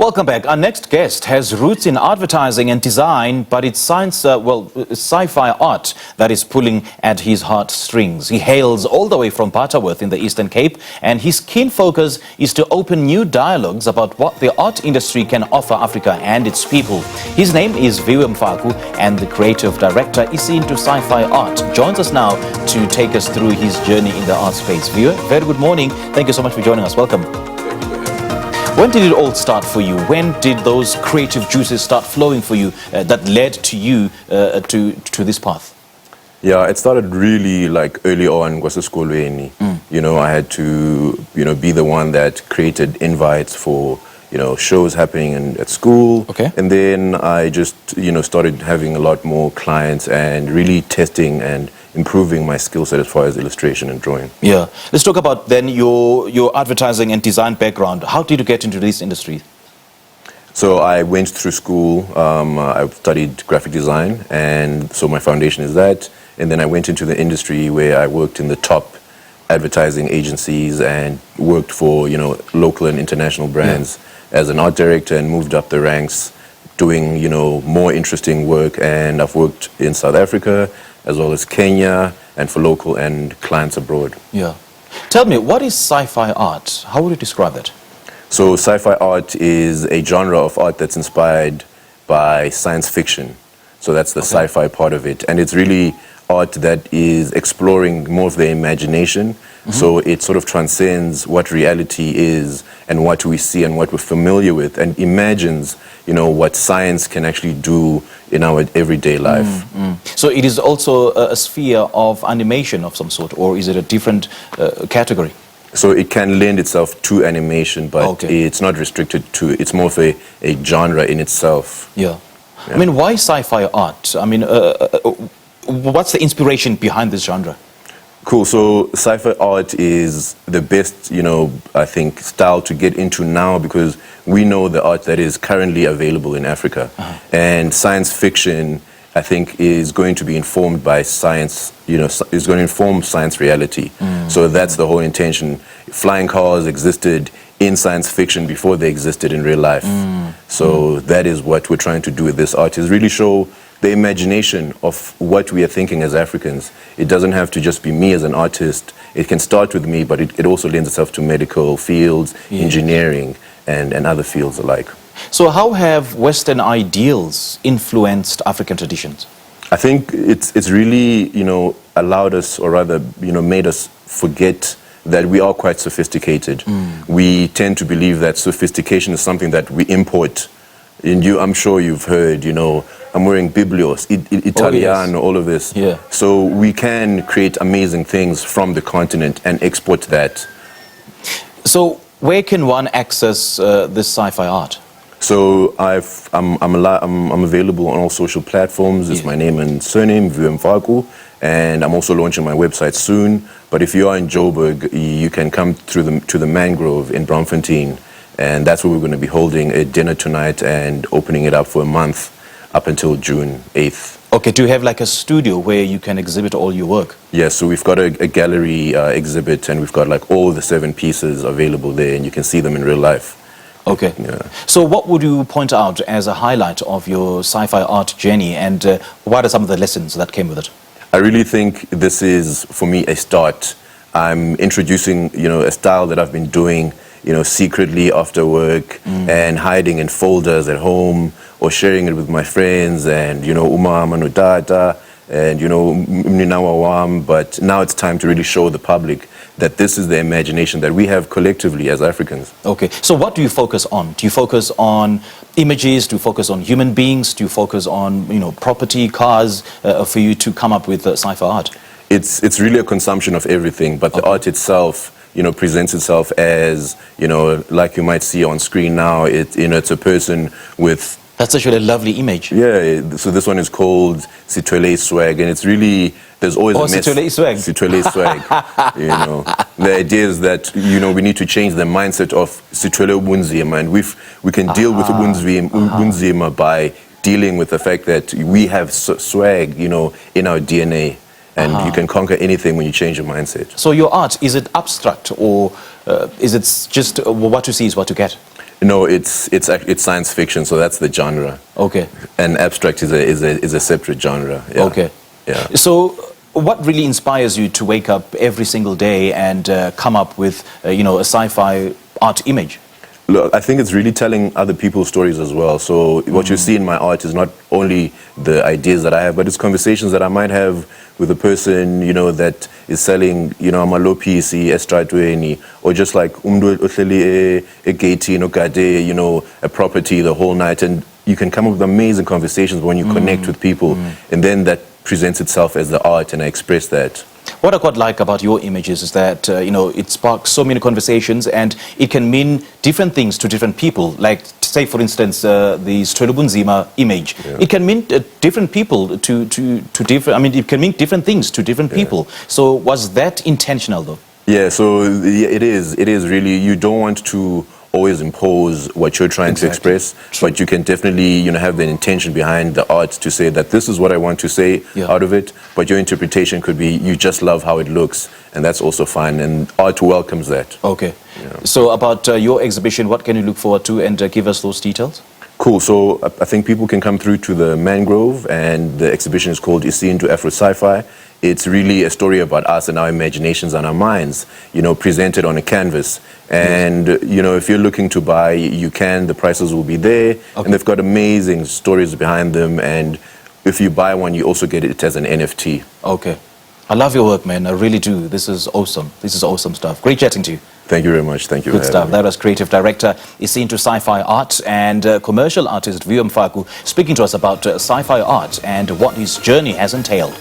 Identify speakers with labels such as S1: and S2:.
S1: Welcome back. Our next guest has roots in advertising and design, but it's sci-fi art that is pulling at his heartstrings. He hails all the way from Butterworth in the Eastern Cape, and his keen focus is to open new dialogues about what the art industry can offer Africa and its people. His name is Viwe Mfaku, and the creative director Isintu Sci-Fi Art joins us now to take us through his journey in the art space. Viwe, very good morning. Thank you so much for joining us. Welcome. When did it all start for you? When did those creative juices start flowing for you that led to you to this path?
S2: Yeah, it started really like early on. You know, I had to, be the one that created invites for, shows happening at school.
S1: Okay.
S2: And then I just, started having a lot more clients and really testing and improving my skill set as far as illustration and drawing.
S1: Yeah. Let's talk about then your advertising and design background. How did you get into this industry?
S2: So I went through school. I studied graphic design, and so my foundation is that. And then I went into the industry where I worked in the top advertising agencies and worked for, local and international brands as an art director, and moved up the ranks doing, more interesting work. And I've worked in South Africa as well as Kenya, and for local and clients abroad.
S1: Yeah. Tell me, what is sci-fi art? How would you describe that?
S2: So sci-fi art is a genre of art that's inspired by science fiction. So that's the sci-fi part of it. And it's really art that is exploring more of the imagination. So it sort of transcends what reality is and what we see and what we're familiar with, and imagines, what science can actually do in our everyday life.
S1: So it is also a sphere of animation of some sort, or is it a different category?
S2: So it can lend itself to animation, but it's not restricted to, it's more of a genre in itself.
S1: Yeah. I mean, why sci-fi art? I mean, what's the inspiration behind this genre?
S2: Cool. So sci-fi art is the best, I think, style to get into now, because we know the art that is currently available in Africa. And science fiction, I think, is going to be informed by science, is going to inform science reality. So that's the whole intention. Flying cars existed in science fiction before they existed in real life. So that is what we're trying to do with this art, is really show the imagination of what we are thinking as Africans. It doesn't have to just be me as an artist. It can start with me, but it also lends itself to medical fields, engineering, and other fields alike.
S1: So how have Western ideals influenced African traditions?
S2: I think it's really, allowed us, or rather, made us forget that we are quite sophisticated. We tend to believe that sophistication is something that we import. And I'm sure you've heard, I'm wearing Biblios, Italiano, all of this.
S1: Yeah.
S2: So we can create amazing things from the continent and export that.
S1: So where can one access this sci-fi art?
S2: So I'm available on all social platforms. It's my name and surname, Viwe Mfaku, and I'm also launching my website soon. But if you are in Joburg, you can come to the Mangrove in Braamfontein, and that's where we're going to be holding a dinner tonight and opening it up for a month up until June 8th.
S1: Okay, do you have like a studio where you can exhibit all your work?
S2: Yes, so we've got a gallery exhibit, and we've got like all the 7 pieces available there, and you can see them in real life.
S1: Okay.
S2: Yeah.
S1: So what would you point out as a highlight of your sci-fi art journey, and what are some of the lessons that came with it?
S2: I really think this is, for me, a start. I'm introducing, a style that I've been doing, secretly after work, and hiding in folders at home, or sharing it with my friends, and, umama no data, and, mninawawam. But now it's time to really show the public that this is the imagination that we have collectively as Africans.
S1: Okay, so what do you focus on? Do you focus on images? Do you focus on human beings? Do you focus on, property, cars, for you to come up with sci-fi art?
S2: It's really a consumption of everything, but the art itself, presents itself as, like you might see on screen now, it's a person with...
S1: That's actually a lovely image.
S2: Yeah, so this one is called Sitwele Swag, and it's really, there's always a mess.
S1: Sitwele Swag.
S2: Sitwele Swag, The idea is that, we need to change the mindset of Sitwele Ubunzima, and we can deal with Ubunzima by dealing with the fact that we have swag, in our DNA. And you can conquer anything when you change your mindset.
S1: So your art, is it abstract, or is it just what you see is what you get?
S2: No, it's science fiction, so that's the genre.
S1: Okay.
S2: And abstract is a separate genre. Yeah.
S1: Okay.
S2: Yeah.
S1: So what really inspires you to wake up every single day and come up with, a sci-fi art image?
S2: Look, I think it's really telling other people's stories as well. So what you see in my art is not only the ideas that I have, but it's conversations that I might have with a person, that is selling, amalopisi, estradweni, or just like a gate, a property the whole night. And you can come up with amazing conversations when you connect with people. And then that presents itself as the art, and I express that.
S1: What I quite like about your images is that, it sparks so many conversations, and it can mean different things to different people. Like, say, for instance, the Strelobunzima image.
S2: Yeah.
S1: It can mean different people to different, it can mean different things to different people. So was that intentional, though?
S2: Yeah, so it is really, you don't want to always impose what you're trying to express, but you can definitely, have the intention behind the art to say that this is what I want to say out of it, but your interpretation could be you just love how it looks, and that's also fine, and art welcomes that.
S1: Okay. Yeah. So about your exhibition, what can you look forward to, and give us those details?
S2: Cool. So I think people can come through to the Mangrove, and the exhibition is called Isintu Sci-Fi. It's really a story about us and our imaginations and our minds, presented on a canvas. And, if you're looking to buy, you can. The prices will be there. Okay. And they've got amazing stories behind them. And if you buy one, you also get it as an NFT.
S1: Okay. I love your work, man. I really do. This is awesome. This is awesome stuff. Great chatting to you.
S2: Thank you very much. Thank you.
S1: Good stuff. That was creative director Isintu Sci-Fi Art and commercial artist Viwe Mfaku speaking to us about sci-fi art and what his journey has entailed.